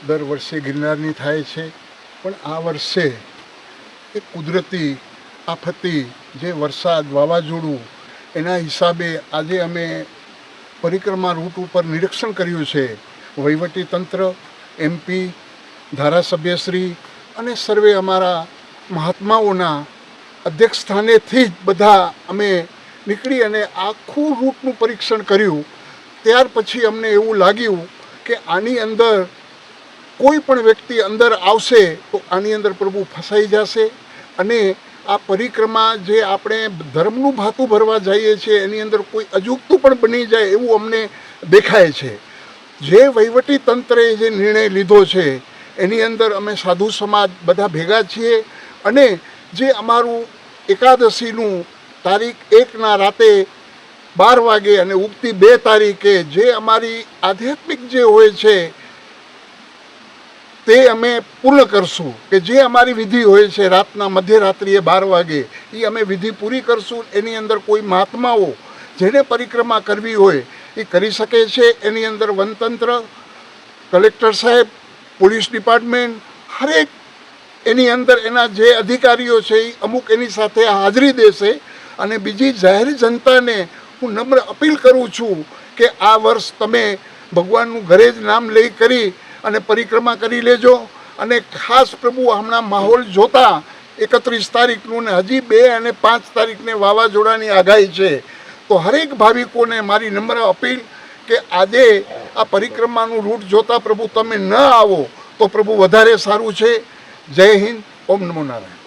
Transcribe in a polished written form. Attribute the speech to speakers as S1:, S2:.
S1: દર વર્ષે ગિરનારની થાય છે, પણ આ વર્ષે એક કુદરતી આફતી જે વરસાદ વાવાઝોડું એના હિસાબે આજે અમે પરિક્રમા રૂટ ઉપર નિરીક્ષણ કર્યું છે. વહીવટી તંત્ર, MP, ધારાસભ્યશ્રી અને સર્વે અમારા મહાત્માઓના અધ્યક્ષ સ્થાનેથી જ બધા અમે નીકળી અને આખું રૂટનું પરીક્ષણ કર્યું. ત્યાર પછી અમને એવું લાગ્યું કે આની અંદર કોઈ પણ વ્યક્તિ અંદર આવશે તો આની અંદર પ્રભુ ફસાઈ જશે અને આ પરિક્રમા જે આપણે ધર્મનું ભાતું ભરવા જઈએ છીએ એની અંદર કોઈ અજુગતું પણ બની જાય એવું અમને દેખાય છે. જે વહીવટી તંત્રે જે નિર્ણય લીધો છે એની અંદર અમે સાધુ સમાજ બધા ભેગા છીએ અને જે અમારું એકાદશીનું તારીખ 1ના રાતે 12 વાગે અને ઉગતી 2 તારીખે જે અમારી આધ્યાત્મિક જે હોય છે તે અમે પૂર્ણ કરશું. કે જે અમારી વિધિ હોય છે રાતના મધ્યરાત્રિએ 12 વાગે એ અમે વિધિ પૂરી કરશું. એની અંદર કોઈ મહાત્માઓ જેને પરિક્રમા કરવી હોય એ કરી શકે છે. એની અંદર વનતંત્ર, કલેક્ટર સાહેબ, પોલીસ ડિપાર્ટમેન્ટ, હરેક એની અંદર એના જે અધિકારીઓ છે એ અમુક એની સાથે હાજરી દેશે. અને બીજી જાહેર જનતાને હું નમ્ર અપીલ કરું છું કે આ વર્ષ તમે ભગવાનનું ઘરે જ નામ લઈ કરી અને પરિક્રમા કરી લેજો. અને ખાસ પ્રભુ હમણાં માહોલ જોતા 31 તારીખનું ને હજી 2 અને 5 તારીખને વાવાઝોડાની આગાહી છે. તો હરેક ભાવિકોને મારી નમ્ર અપીલ કે આજે આ પરિક્રમાનું રૂટ જોતા પ્રભુ તમે ન આવો તો પ્રભુ વધારે સારું છે. જય હિન્દ. ઓમ નમો નારાયણ.